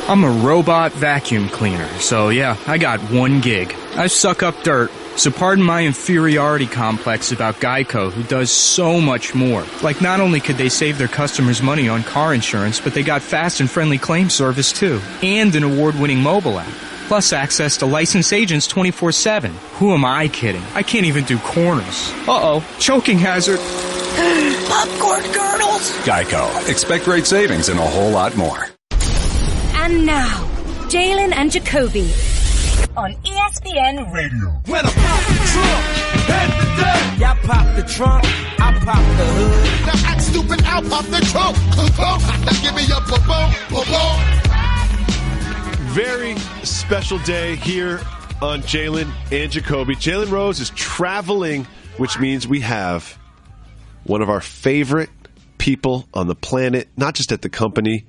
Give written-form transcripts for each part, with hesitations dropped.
I'm a robot vacuum cleaner, so yeah, I got one gig. I suck up dirt, so pardon my inferiority complex about Geico, who does so much more. Like, not only could they save their customers money on car insurance, but they got fast and friendly claim service too, and an award-winning mobile app. Plus access to licensed agents 24/7. Who am I kidding? I can't even do corners. Uh-oh, choking hazard. Popcorn kernels. Geico. Expect great savings and a whole lot more. And now, Jalen and Jacoby on ESPN Radio. When I pop the trunk, head the deck. Y'all pop the trunk, I pop the hood. Now act stupid, I'll pop the trunk. Now give me a boom. Very special day here on Jalen and Jacoby. Jalen Rose is traveling, which means we have one of our favorite people on the planet, not just at the company.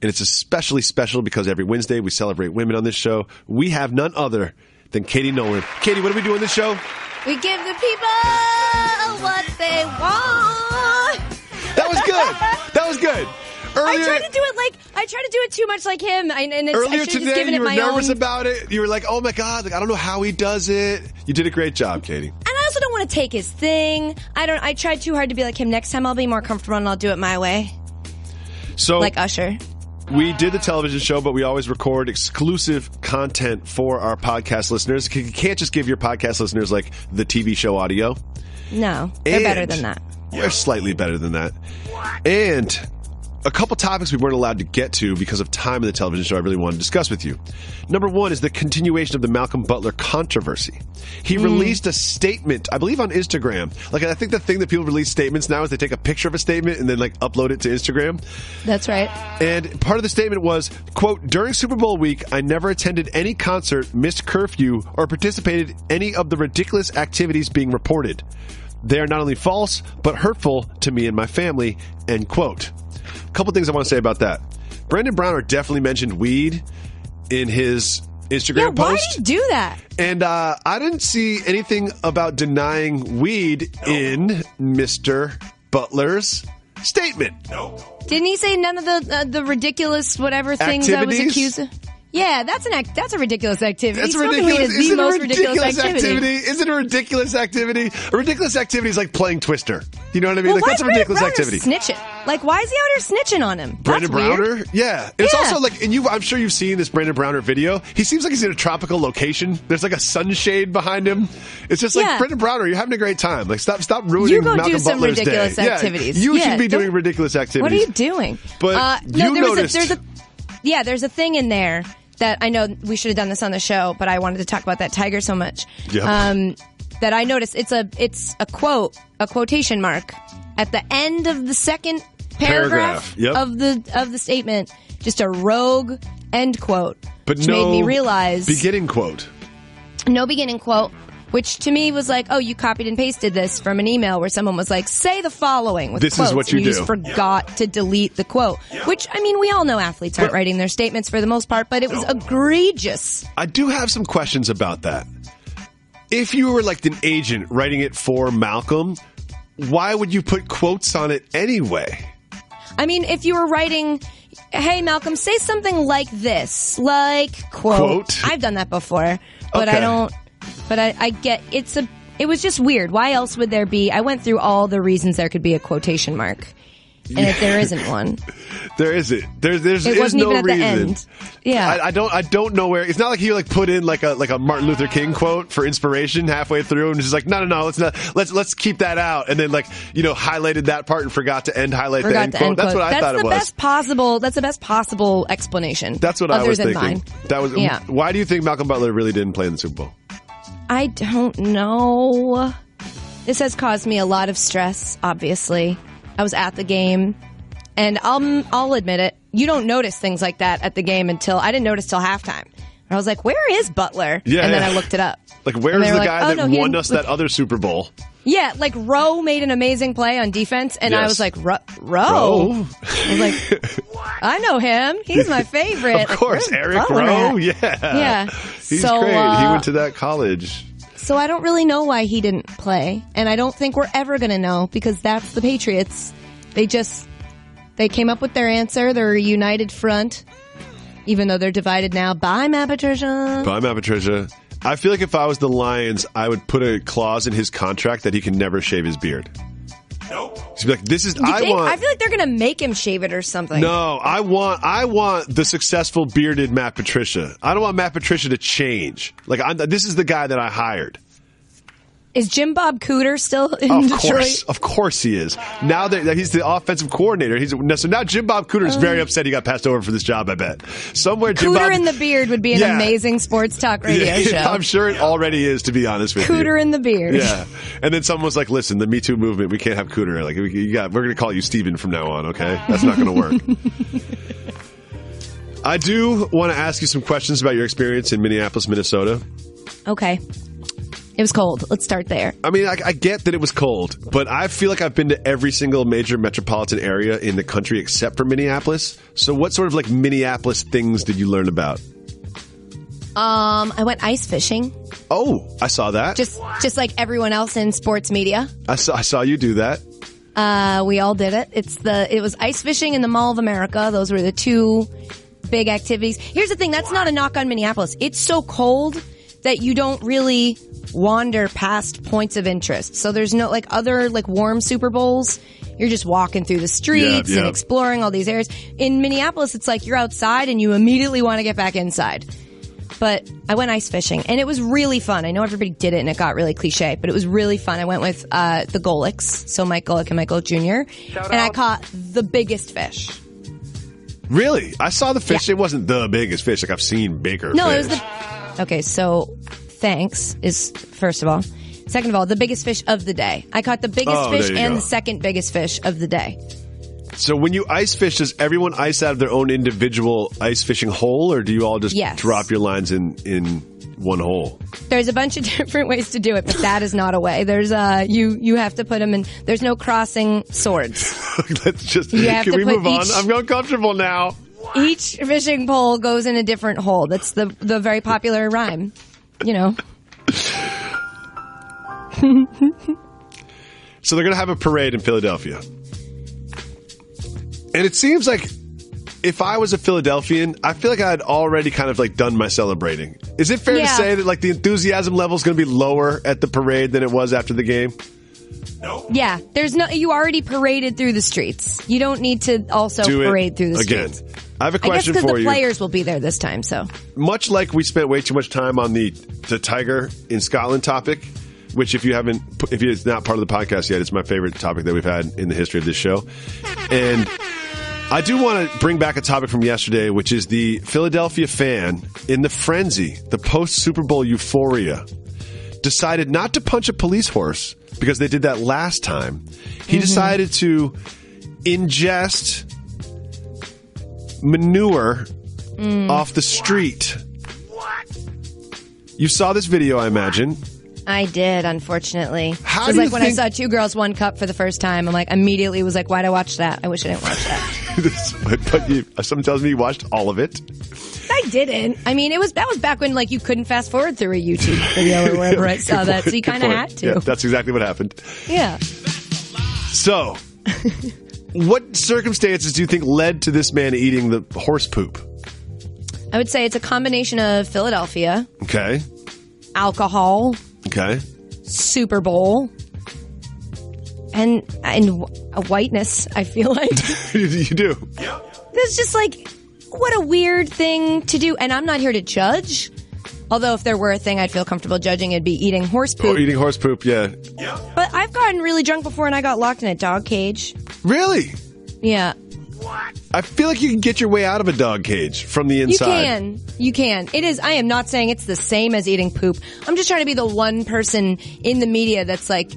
And it's especially special because every Wednesday we celebrate women on this show. We have none other than Katie Nolan. Katie, what do we do on this show? We give the people what they want. That was good. That was good. Earlier, I tried to do it too much like him. Earlier today, you were nervous about it. You were like, oh my God, like, I don't know how he does it. You did a great job, Katie. And I also don't want to take his thing. I tried too hard to be like him. Next time I'll be more comfortable and I'll do it my way. So, like Usher. We did the television show, but we always record exclusive content for our podcast listeners. You can't just give your podcast listeners like the TV show audio. No, they're better than that. We're slightly better than that. And a couple topics we weren't allowed to get to because of time in the television show I really want to discuss with you. Number one is the continuation of the Malcolm Butler controversy. He released a statement, I believe on Instagram. Like, I think the thing that people release statements now is they take a picture of a statement and then like upload it to Instagram. That's right. And part of the statement was, quote, during Super Bowl week, I never attended any concert, missed curfew, or participated in any of the ridiculous activities being reported. They are not only false, but hurtful to me and my family, end quote. A couple things I want to say about that. Brandon Browner definitely mentioned weed in his Instagram post. Why did he do that? And I didn't see anything about denying weed in Mr. Butler's statement. Didn't he say none of the ridiculous whatever things activities? I was accused of? Yeah, that's a ridiculous activity. That's Smoking ridiculous. weed is the most ridiculous activity. Is it a ridiculous activity? A ridiculous activity is like playing Twister. You know what I mean? Well, like, that's a ridiculous activity. Snitching. Like, why is he out here snitching on him? Brandon Browner? Weird. Yeah. It's also like, and I'm sure you've seen this Brandon Browner video. He seems like he's in a tropical location. There's like a sunshade behind him. It's just like, Brandon Browner, you're having a great time. Like, stop ruining Malcolm Butler's day. You go do some ridiculous activities. You should be doing ridiculous activities. What are you doing? But there's a thing in there that I know we should have done this on the show, but I wanted to talk about that tiger so much. Yep. That I noticed it's a quote, a quotation mark at the end of the second paragraph. Yep. of the statement, just a rogue end quote, but which no made me realize beginning quote. No beginning quote, which to me was like, oh, you copied and pasted this from an email where someone was like, say the following with this quotes. Is what you and do. Just forgot to delete the quote, which, I mean, we all know athletes aren't writing their statements for the most part, but it was egregious. I do have some questions about that. If you were like an agent writing it for Malcolm, why would you put quotes on it anyway? I mean, if you were writing, hey, Malcolm, say something like this, like, quote. I've done that before, but okay. I don't, but I get, it was just weird. Why else would there be, I went through all the reasons there could be a quotation mark. And if there isn't one. There isn't. There's it wasn't no even at reason. the end. Yeah. I don't know where. It's not like he like put in like a Martin Luther King quote for inspiration halfway through and just like, no, let's keep that out. And then like, highlighted that part and forgot to highlight the end quote. That's what I thought it was. That's the best possible explanation. That's what I was thinking. Mine. That was Why do you think Malcolm Butler really didn't play in the Super Bowl? I don't know. This has caused me a lot of stress, obviously. I was at the game, and I'll admit it. You don't notice things like that at the game I didn't notice till halftime. I was like, where is Butler? Yeah, and then I looked it up. Like, where's the guy that won us that other Super Bowl? Yeah, like Rowe made an amazing play on defense, and I was like, Rowe? I was like, I know him. He's my favorite. Of course, like, Eric Rowe. Yeah. He's great. He went to that college. So I don't really know why he didn't play, and I don't think we're ever going to know because that's the Patriots. They came up with their answer. They're a united front. even though they're divided now. Bye, Matt Patricia. Bye, Matt Patricia. I feel like if I was the Lions, I would put a clause in his contract that he can never shave his beard. Nope. He'd be like, "This is I feel like they're gonna make him shave it or something. No, I want the successful bearded Matt Patricia. I don't want Matt Patricia to change. Like, this is the guy that I hired. Is Jim Bob Cooter still in Detroit? Of course he is. Now that he's the offensive coordinator, so now Jim Bob Cooter is very upset he got passed over for this job, I bet. Somewhere Jim Cooter Bob, in the Beard would be an amazing sports talk radio show. I'm sure it already is, to be honest with you. Cooter in the Beard. Yeah. And then someone was like, listen, the Me Too movement, we can't have Cooter. Like, we're going to call you Steven from now on, okay? That's not going to work. I do want to ask you some questions about your experience in Minneapolis, Minnesota. Okay. It was cold. Let's start there. I mean, I get that it was cold, but I feel like I've been to every single major metropolitan area in the country except for Minneapolis. So what sort of like Minneapolis things did you learn about? I went ice fishing. Oh, I saw that. Just like everyone else in sports media. I saw you do that. We all did it. It was ice fishing in the Mall of America. Those were the two big activities. Here's the thing. That's not a knock on Minneapolis. It's so cold that you don't really wander past points of interest. So there's no like other like warm Super Bowls. You're just walking through the streets and exploring all these areas. In Minneapolis, it's like you're outside and you immediately want to get back inside. But I went ice fishing and it was really fun. I know everybody did it and it got really cliche, but it was really fun. I went with the Golicks, so Mike Golick and Mike Golick Jr. And I caught the biggest fish. Really? I saw the fish. Yeah. It wasn't the biggest fish. Like I've seen bigger fish. It was Okay, so thanks is first of all. Second of all, the biggest fish of the day. I caught the biggest fish and the second biggest fish of the day. So when you ice fish, does everyone ice out of their own individual ice fishing hole, or do you all just drop your lines in one hole? There's a bunch of different ways to do it, but that is not a way. There's you have to put them in. There's no crossing swords. Let's just. Can we move on? I'm uncomfortable now. Each fishing pole goes in a different hole. That's the very popular rhyme. You know. So they're going to have a parade in Philadelphia. And it seems like if I was a Philadelphian, I feel like I had already kind of like done my celebrating. Is it fair to say that like the enthusiasm level is going to be lower at the parade than it was after the game? No. Yeah, you already paraded through the streets. You don't need to also parade through the streets. Again, I have a question for you. Because the players will be there this time, so. Much like we spent way too much time on the Tiger in Scotland topic, which if it's not part of the podcast yet, it's my favorite topic that we've had in the history of this show. And I do want to bring back a topic from yesterday, which is the Philadelphia fan in the frenzy, the post-Super Bowl euphoria, decided not to punch a police horse because they did that last time. He decided to ingest manure off the street. What? You saw this video, I imagine. I did, unfortunately. It was like when I saw Two Girls, One Cup for the first time. I'm like, immediately was like, why'd I watch that? I wish I didn't watch that. But someone tells me you watched all of it. I didn't. I mean, that was back when like you couldn't fast forward through a YouTube video or wherever I saw that, so you kind of had to. Yeah, that's exactly what happened. Yeah. So, what circumstances do you think led to this man eating the horse poop? I would say it's a combination of Philadelphia. Okay. Alcohol. Okay. Super Bowl. And a whiteness, I feel like. You do. It's just like, what a weird thing to do. And I'm not here to judge. Although if there were a thing I'd feel comfortable judging, it'd be eating horse poop. Oh, eating horse poop, yeah. But I've gotten really drunk before and I got locked in a dog cage. Really? Yeah. What? I feel like you can get your way out of a dog cage from the inside. You can. It is. I am not saying it's the same as eating poop. I'm just trying to be the one person in the media that's like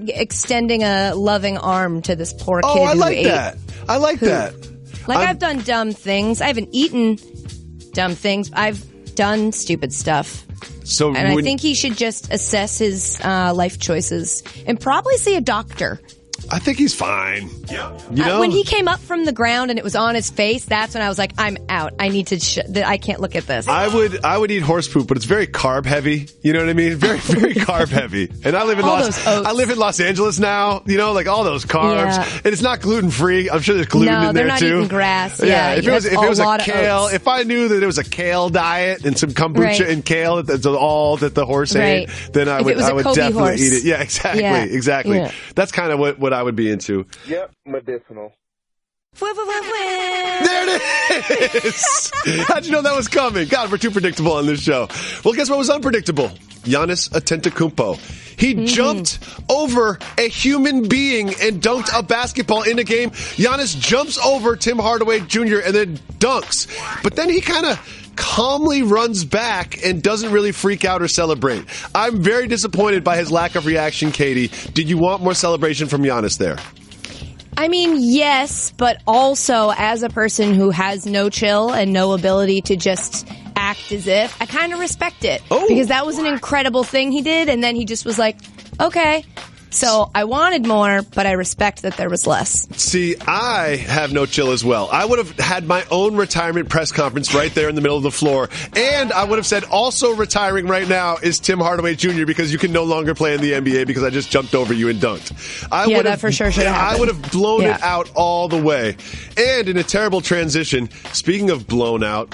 extending a loving arm to this poor kid I who like ate that. I like poop. that. Like I've done dumb things. I haven't eaten dumb things. I've done stupid stuff. I think he should just assess his life choices and probably see a doctor. I think he's fine. Yep. You know? When he came up from the ground and it was on his face, that's when I was like, I'm out. I need to, I can't look at this. I would eat horse poop, but it's very carb heavy. You know what I mean? Very, very carb heavy. And I live in Los Angeles now, you know, like all those carbs. Yeah. And it's not gluten free. I'm sure there's gluten in there too. No, they're not eating grass. Yeah. If it was a kale, if I knew that it was a kale diet and some kombucha and kale, that's all that the horse ate, then I would definitely eat it. Yeah, exactly. Yeah. That's kind of what I would be into. Yep, medicinal. There it is. How'd you know that was coming? God, we're too predictable on this show. Well, guess what was unpredictable? Giannis Antetokounmpo. He jumped over a human being and dunked a basketball in a game. Giannis jumps over Tim Hardaway Jr. and then dunks. But then he kind of calmly runs back and doesn't really freak out or celebrate. I'm very disappointed by his lack of reaction, Katie. Did you want more celebration from Giannis there? I mean, yes, but also as a person who has no chill and no ability to just act as if, I kind of respect it. Because that was an incredible thing he did, and then he just was like, okay. So I wanted more, but I respect that there was less. See, I have no chill as well. I would have had my own retirement press conference right there in the middle of the floor. And I would have said also retiring right now is Tim Hardaway Jr. because you can no longer play in the NBA because I just jumped over you and dunked. That for sure should have happened. I would have blown it out all the way. And in a terrible transition, speaking of blown out,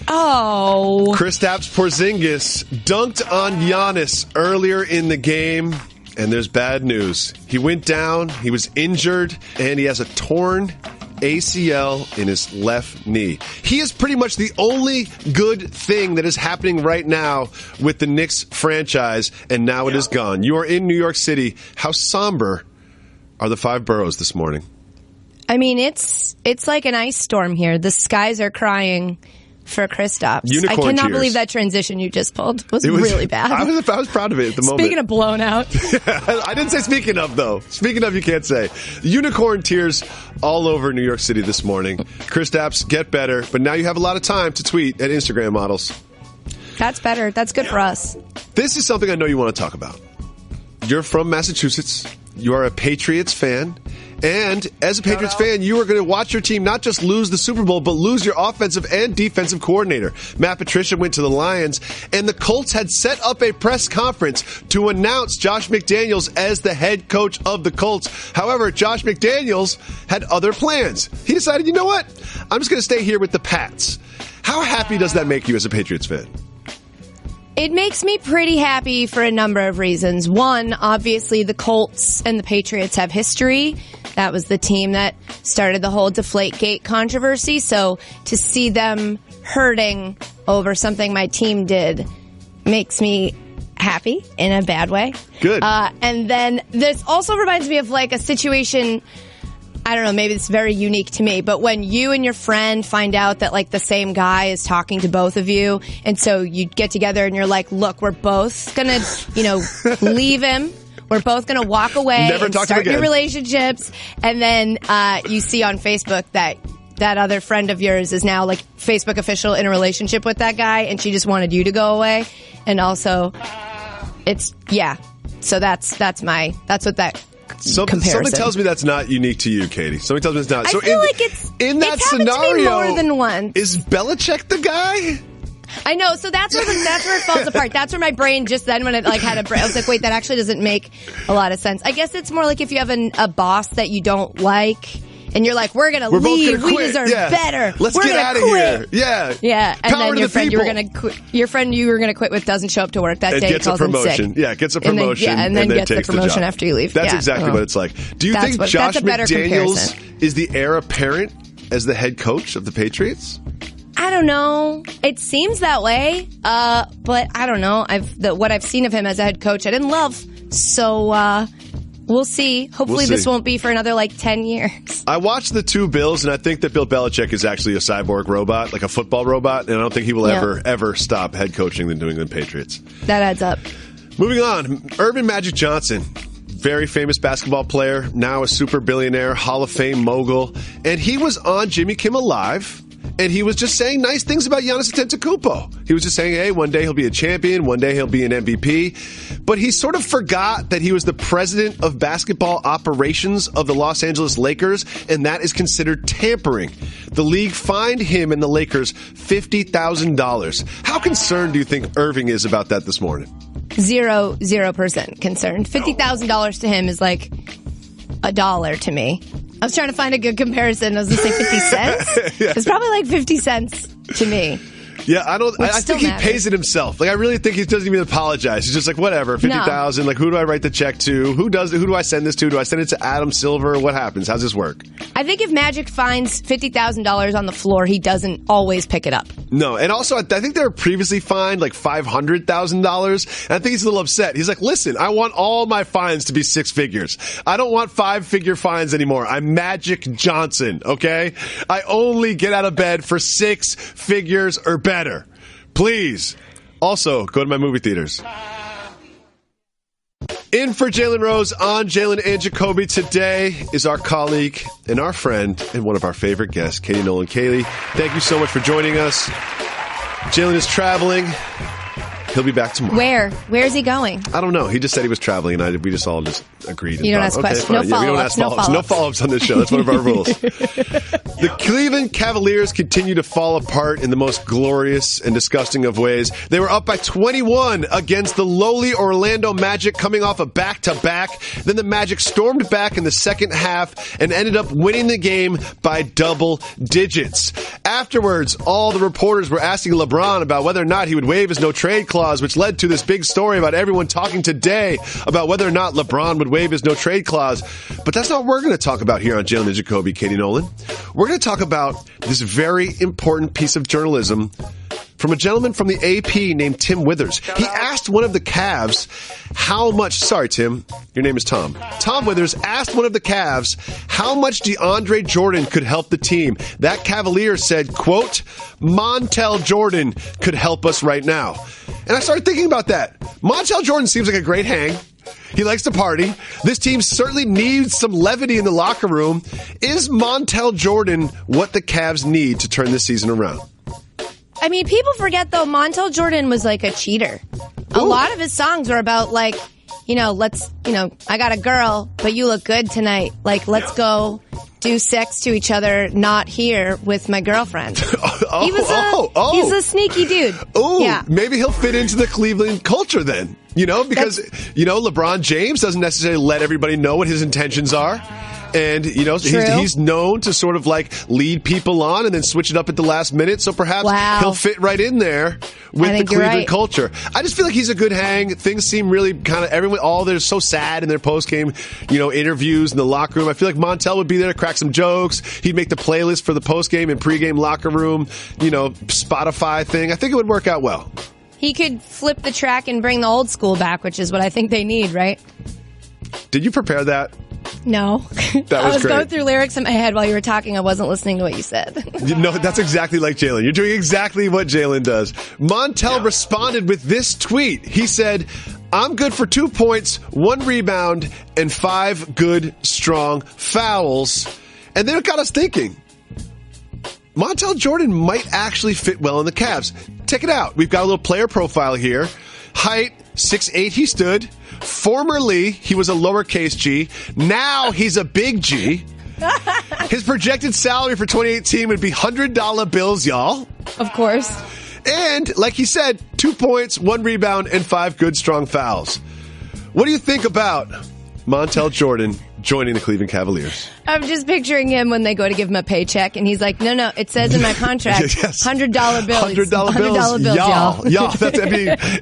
Kristaps Porzingis dunked on Giannis earlier in the game. And there's bad news. He went down, he was injured, and he has a torn ACL in his left knee. He is pretty much the only good thing that is happening right now with the Knicks franchise, and now it is gone. You are in New York City. How somber are the five boroughs this morning? I mean, it's like an ice storm here. The skies are crying for Kristaps. I cannot believe that transition you just pulled was really bad. I was proud of it at the moment. Speaking of blown out. I didn't say speaking of, though. Speaking of, you can't say. Unicorn tears all over New York City this morning. Kristaps, get better. But now you have a lot of time to tweet at Instagram models. That's better. That's good for us. This is something I know you want to talk about. You're from Massachusetts. You are a Patriots fan. And as a Patriots fan, you are going to watch your team not just lose the Super Bowl, but lose your offensive and defensive coordinator. Matt Patricia went to the Lions, and the Colts had set up a press conference to announce Josh McDaniels as the head coach of the Colts. However, Josh McDaniels had other plans. He decided, you know what? I'm just going to stay here with the Pats. How happy does that make you as a Patriots fan? It makes me pretty happy for a number of reasons. One, obviously the Colts and the Patriots have history. That was the team that started the whole Deflategate controversy. So to see them hurting over something my team did makes me happy in a bad way. Good. And then this also reminds me of like a situation, I don't know, maybe it's very unique to me, but when you and your friend find out that like the same guy is talking to both of you, and so you get together and you're like, look, we're both gonna, leave him. We're both gonna walk away and start new relationships. And then you see on Facebook that other friend of yours is now like Facebook official in a relationship with that guy, and she just wanted you to go away. And also, so that's what that. Something tells me that's not unique to you, Katie. Something tells me it's not. I feel like it's in that scenario. To me more than once. Is Belichick the guy? I know. So that's where it falls apart. That's where my brain just then when it like had a brain, I was like, wait, that actually doesn't make a lot of sense. I guess it's more like if you have a boss that you don't like. And you're like, we're going to leave. We deserve better. Let's get out of here. Yeah. Yeah. And then your friend you were going to quit with doesn't show up to work that day. Gets a promotion. Yeah, gets a promotion. And then gets the promotion after you leave. That's exactly what it's like. Do you think Josh McDaniels is the heir apparent as the head coach of the Patriots? I don't know. It seems that way. But I don't know. What I've seen of him as a head coach, I didn't love. So, we'll see. Hopefully this won't be for another, 10 years. I watched the two Bills, and I think that Bill Belichick is actually a cyborg robot, like a football robot, and I don't think he will ever stop head coaching the New England Patriots. That adds up. Moving on, Urban Magic Johnson, very famous basketball player, now a super billionaire, Hall of Fame mogul, and he was on Jimmy Kimmel Live, And he was just saying nice things about Giannis Antetokounmpo. He was just saying, hey, one day he'll be a champion, one day he'll be an MVP. But he sort of forgot that he was the president of basketball operations of the Los Angeles Lakers, and that is considered tampering. The league fined him and the Lakers $50,000. How concerned do you think Irving is about that this morning? 0% concerned. $50,000 to him is like $1 to me. I was trying to find a good comparison. I was going to say 50 cents. Yeah. It's probably like 50 cents to me. Yeah, I think he pays it himself. Like, I really think he doesn't even apologize. He's just like, whatever, 50,000. Like, who do I write the check to? Who do I send this to? Do I send it to Adam Silver? What happens? How's this work? I think if Magic finds $50,000 on the floor, he doesn't always pick it up. No, and also, I think they were previously fined like $500,000. And I think he's a little upset. He's like, listen, I want all my fines to be six figures. I don't want 5-figure fines anymore. I'm Magic Johnson, okay? I only get out of bed for 6 figures or better. Please. Also, go to my movie theaters. In for Jalen Rose on Jalen and Jacoby today is our colleague and our friend and one of our favorite guests, Katie Nolan. Kaylee, thank you so much for joining us. Jalen is traveling. He'll be back tomorrow. Where? Where is he going? I don't know. He just said he was traveling, and we just all just agreed. You don't ask questions. No follow-ups. We don't ask follow-ups. No follow-ups on this show. That's one of our rules. The Cleveland Cavaliers continue to fall apart in the most glorious and disgusting of ways. They were up by 21 against the lowly Orlando Magic, coming off a back-to-back. Then the Magic stormed back in the second half and ended up winning the game by double digits. Afterwards, all the reporters were asking LeBron about whether or not he would waive his no-trade clause, which led to this big story about everyone talking today about whether or not LeBron would waive his no-trade clause. But that's not what we're going to talk about here on Jalen and Jacoby, Katie Nolan. We're going to talk about this very important piece of journalism from a gentleman from the AP named Tim Withers. He asked one of the Cavs how much... Sorry, Tim. Your name is Tom. Tom Withers asked one of the Cavs how much DeAndre Jordan could help the team. That Cavalier said, quote, Montel Jordan could help us right now. And I started thinking about that. Montel Jordan seems like a great hang. He likes to party. This team certainly needs some levity in the locker room. Is Montel Jordan what the Cavs need to turn this season around? I mean, people forget, though, Montel Jordan was like a cheater. Ooh. A lot of his songs were about, like, I got a girl, but you look good tonight. Like, let's go do sex to each other, not here with my girlfriend. He's a sneaky dude. Oh, yeah. Maybe he'll fit into the Cleveland culture then. Because, LeBron James doesn't necessarily let everybody know what his intentions are. And, he's known to sort of like lead people on and then switch it up at the last minute. So perhaps he'll fit right in there with the Cleveland culture. I just feel like he's a good hang. Things seem really kind of they're so sad in their post-game, interviews in the locker room. I feel like Montel would be there to crack some jokes. He'd make the playlist for the post-game and pre-game locker room, Spotify thing. I think it would work out well. He could flip the track and bring the old school back, which is what I think they need, right? Did you prepare that? No. That was great. Going through lyrics in my head while you were talking. I wasn't listening to what you said. No, that's exactly like Jalen. You're doing exactly what Jalen does. Montel responded with this tweet. He said, I'm good for 2 points, 1 rebound, and 5 good, strong fouls. And then it got us thinking. Montel Jordan might actually fit well in the Cavs. Check it out. We've got a little player profile here. Height, 6'8", he stood. Formerly, he was a lowercase g. Now he's a big G. His projected salary for 2018 would be $100 bills, y'all. Of course. And, like he said, 2 points, 1 rebound, and 5 good, strong fouls. What do you think about Montel Jordan joining the Cleveland Cavaliers? I'm just picturing him when they go to give him a paycheck, and he's like, no, it says in my contract, yes. $100 bills. $100 bills, y'all.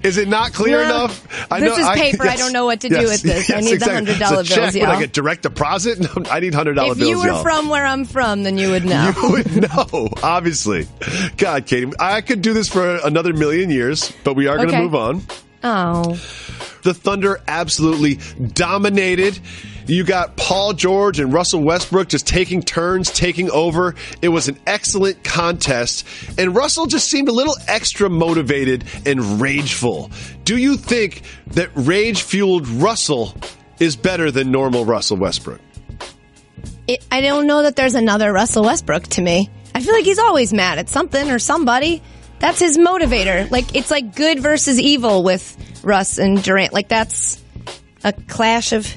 Is it not clear enough? This is paper. I don't know what to do with this. I need the $100 bills, check. y'all. Would I get direct deposit? No, I need $100 bills, If you were from where I'm from, then you would know. You would know, obviously. God, Katie, I could do this for another million years, but we are going to move on. Oh. The Thunder absolutely dominated. You got Paul George and Russell Westbrook just taking turns, taking over. It was an excellent contest. And Russell just seemed a little extra motivated and rageful. Do you think that rage-fueled Russell is better than normal Russell Westbrook? I don't know that there's another Russell Westbrook to me. I feel like he's always mad at something or somebody. That's his motivator. Like, it's like good versus evil with Russ and Durant. Like, that's a clash of...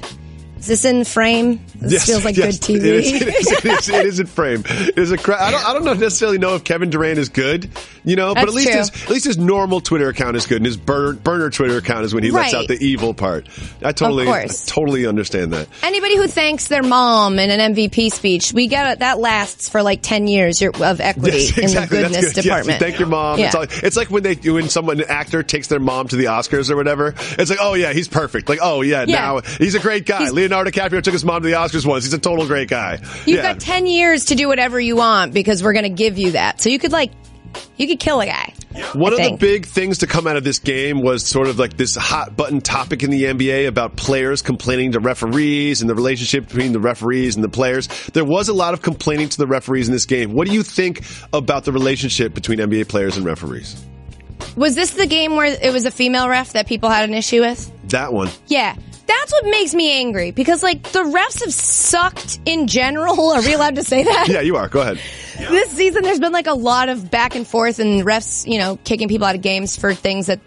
Is this in frame? This feels like good TV. It is in frame. It is I don't necessarily know if Kevin Durant is good, but at least his normal Twitter account is good, and his burner Twitter account is when he lets out the evil part. I totally understand that. Anybody who thanks their mom in an MVP speech, we get it. That lasts for like 10 years of equity in the goodness department. Yes, thank your mom. Yeah. It's like when an actor takes their mom to the Oscars or whatever. It's like, oh yeah, he's perfect. Like, oh yeah, now he's a great guy. Leonardo DiCaprio took his mom to the Oscars once. He's a total great guy. You've got 10 years to do whatever you want because we're going to give you that. So you could kill a guy. One of the big things to come out of this game was sort of like this hot button topic in the NBA about players complaining to referees and the relationship between the referees and the players. There was a lot of complaining to the referees in this game. What do you think about the relationship between NBA players and referees? Was this the game where it was a female ref that people had an issue with? That one. Yeah. That's what makes me angry because, the refs have sucked in general. Are we allowed to say that? Yeah, you are. Go ahead. This season, there's been, a lot of back and forth and refs, kicking people out of games for things that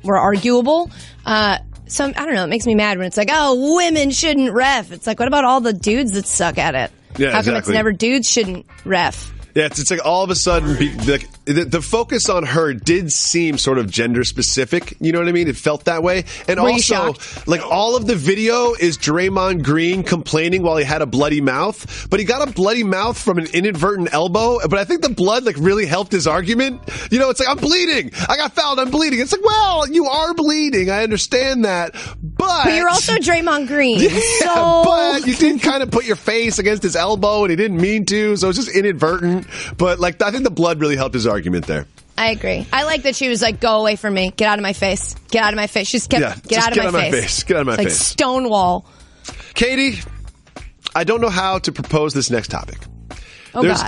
were arguable. So, I don't know. It makes me mad when it's like, oh, women shouldn't ref. It's like, what about all the dudes that suck at it? Yeah, How come it's never dudes shouldn't ref? Yeah, it's like all of a sudden, the focus on her did seem sort of gender specific. You know what I mean? It felt that way. And Were also, you shocked? all of the video is Draymond Green complaining while he had a bloody mouth. But he got a bloody mouth from an inadvertent elbow. But I think the blood, really helped his argument. It's like, I'm bleeding. I got fouled. I'm bleeding. It's like, well, you are bleeding. I understand that. But you're also Draymond Green. Yeah, but you did kind of put your face against his elbow and he didn't mean to. So it's just inadvertent. But I think the blood really helped his argument there. I agree. I like that she was like, go away from me. Get out of my face. Get out of my face. She just kept, get out of my face. Get out of my face. Stonewall. Katie, I don't know how to propose this next topic.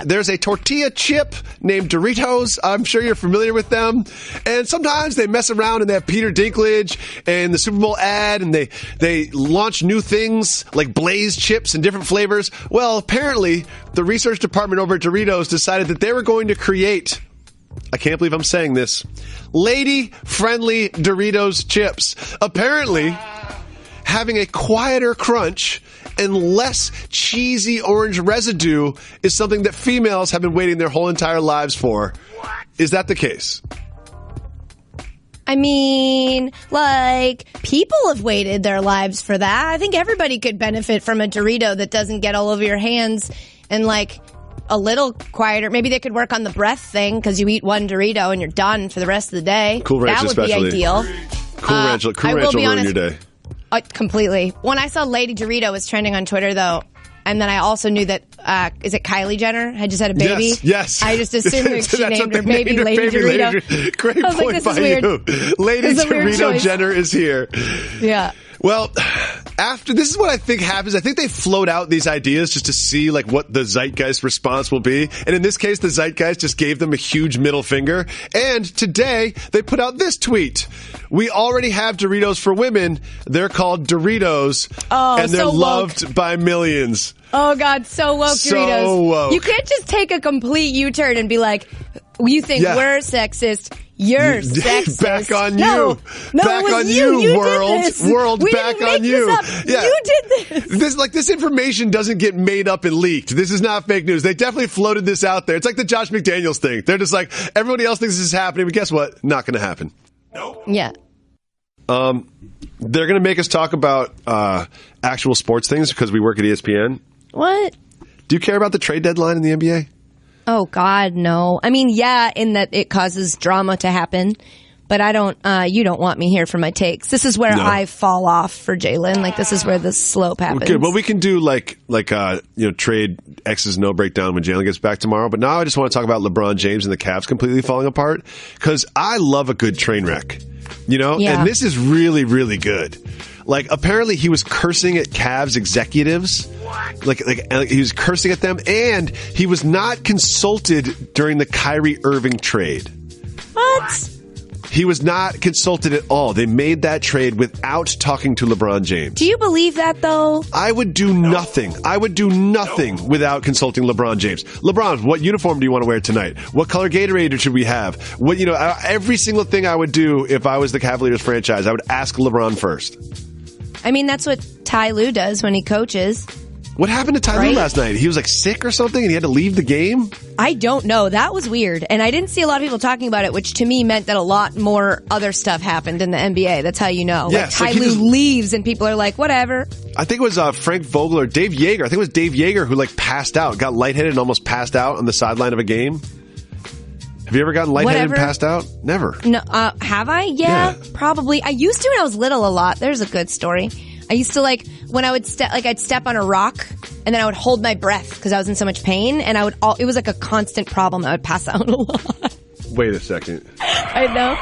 There's a tortilla chip named Doritos. I'm sure you're familiar with them. And sometimes they mess around and they have Peter Dinklage and the Super Bowl ad and they launch new things like Blaze chips and different flavors. Well, apparently the research department over at Doritos decided that they were going to create, I can't believe I'm saying this, lady-friendly Doritos chips. Apparently, having a quieter crunch and less cheesy orange residue is something that females have been waiting their whole entire lives for. Is that the case? I mean, people have waited their lives for that. I think everybody could benefit from a Dorito that doesn't get all over your hands and a little quieter. Maybe they could work on the breath thing because you eat one Dorito and you're done for the rest of the day. Cool Ranch that would especially. be ideal. Cool Ranch will ruin your day. Completely. When I saw Lady Dorito was trending on Twitter, though, and then I also knew that, is it Kylie Jenner had just had a baby? Yes. I just assumed that she named her baby Lady Dorito. Great point by you. Lady Dorito Jenner is here. Yeah. Well, this is what I think happens. I think they float out these ideas just to see what the zeitgeist response will be. And in this case, the zeitgeist just gave them a huge middle finger. And today they put out this tweet. We already have Doritos for women. They're called Doritos. Oh, and they're so loved by millions. Oh God, so woke Doritos. So woke. You can't just take a complete U-turn and be like, you think we're sexist. You're sexist. Back on you. No, back on you, world. Back on you. Yeah. You did this. This information doesn't get made up and leaked. This is not fake news. They definitely floated this out there. It's like the Josh McDaniels thing. They're just like, everybody else thinks this is happening, but guess what? Not going to happen. Nope. Yeah. They're going to make us talk about actual sports things because we work at ESPN. What? Do you care about the trade deadline in the NBA? Oh, God, no. I mean, yeah, in that it causes drama to happen, but I don't, you don't want me here for my takes. This is where I fall off for Jalen. This is where the slope happens. Good. Well, we can do trade X's no breakdown when Jalen gets back tomorrow. But now I just want to talk about LeBron James and the Cavs completely falling apart because I love a good train wreck, and this is really, really good. Apparently he was cursing at Cavs executives. He was cursing at them, and he was not consulted during the Kyrie Irving trade. What? He was not consulted at all. They made that trade without talking to LeBron James. Do you believe that, though? I would do nothing. I would do nothing without consulting LeBron James. LeBron, what uniform do you want to wear tonight? What color Gatorade should we have? What, every single thing I would do if I was the Cavaliers franchise, I would ask LeBron first. I mean, that's what Ty Lue does when he coaches. What happened to Ty Lue last night? He was like sick or something and he had to leave the game? I don't know. That was weird. And I didn't see a lot of people talking about it, which to me meant that a lot more other stuff happened in the NBA. That's how you know. Yes, Ty Lue leaves and people are like, whatever. I think it was Frank Vogel or Dave Yeager. I think it was Dave Yeager who passed out, got lightheaded and almost passed out on the sideline of a game. Have you ever gotten lightheaded and passed out? Never. No, have I? Yeah, probably. I used to when I was little a lot. There's a good story. I used to when I would I'd step on a rock and then I would hold my breath because I was in so much pain and it was like a constant problem. I would pass out a lot. Wait a second. I know.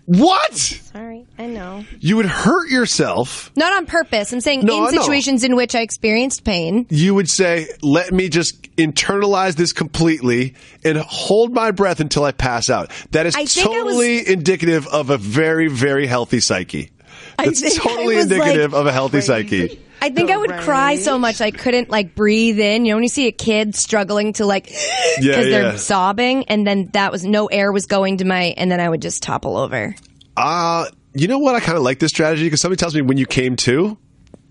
What? Sorry, I know. You would hurt yourself. Not on purpose. I'm saying in situations in which I experienced pain. You would say, let me just internalize this completely and hold my breath until I pass out. That is totally indicative of a very, very healthy psyche. It's totally indicative of a healthy psyche. I think I would cry so much I couldn't breathe in. When you see a kid struggling to because they're sobbing, and then no air was going to and then I would just topple over. You know what? I kind of like this strategy because somebody tells me when you came to,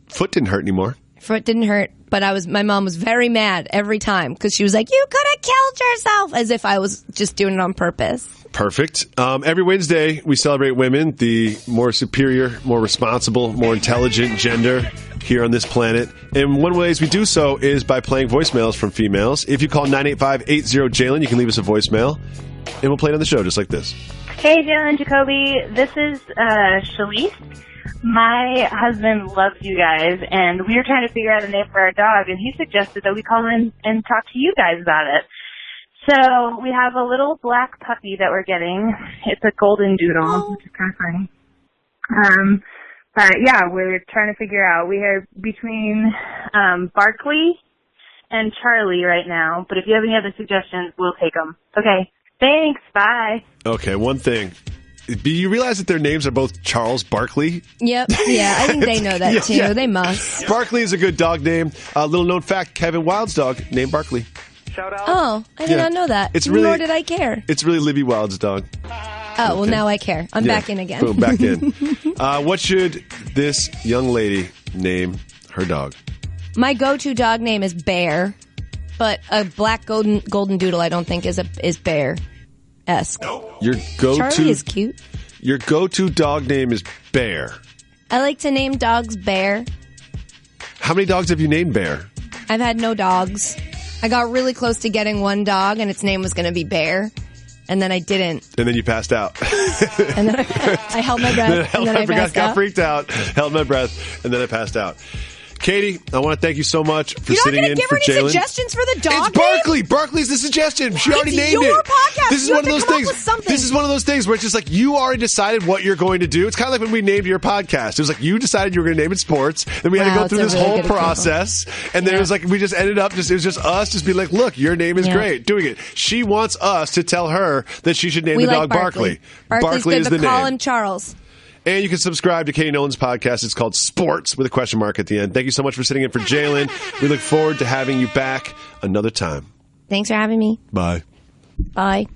foot didn't hurt anymore. Foot didn't hurt, but my mom was very mad every time because she was like, "You could have killed yourself," as if I was just doing it on purpose. Perfect. Every Wednesday, we celebrate women, the more superior, more responsible, more intelligent gender here on this planet. And one of the ways we do so is by playing voicemails from females. If you call 985-80-JALEN, you can leave us a voicemail, and we'll play it on the show just like this. Hey, Jalen Jacoby. This is Shalise. My husband loves you guys, and we were trying to figure out a name for our dog, and he suggested that we call in and talk to you guys about it. So we have a little black puppy that we're getting. It's a golden doodle, which is kind of funny. But yeah, we're trying to figure out. We are between Barkley and Charlie right now. But if you have any other suggestions, we'll take them. Okay. Thanks. Bye. Okay. One thing. Do you realize that their names are both Charles Barkley? Yep. Yeah, I think they know that too. Yeah. They must. Barkley is a good dog name. Little known fact: Kevin Wilde's dog named Barkley. Shout out. Oh, I did not know that. Nor did I care. It's really Libby Wilde's dog. Oh, well, now I care. I'm back in again. Boom, back in. What should this young lady name her dog? My go-to dog name is Bear, but a black golden doodle I don't think is bear-esque. Your go-to Charlie is cute. Your go-to dog name is Bear. I like to name dogs Bear. How many dogs have you named Bear? I've had no dogs. I got really close to getting one dog, and its name was going to be Bear, and then I didn't. And then you passed out. And then I held my breath, and then I passed out. Got freaked out, held my breath, and then I passed out. Katie, I want to thank you so much for sitting in for Jalen. You're not going to give her any suggestions for the dog It's Barkley. Barkley's the suggestion. She already named it. It's your podcast. This is one of those things. This is one of those things where it's just like you already decided what you're going to do. It's kind of like when we named your podcast. It was like you decided you were going to name it Sports. Then we had to go through this whole process. And then it was like we just ended up it was just us just being like, look, your name is great. Doing it. She wants us to tell her that she should name the dog Barkley. Barkley is the name. Call him Charles. And you can subscribe to Katie Nolan's podcast. It's called Sports with a question mark at the end. Thank you so much for sitting in for Jalen. We look forward to having you back another time. Thanks for having me. Bye. Bye.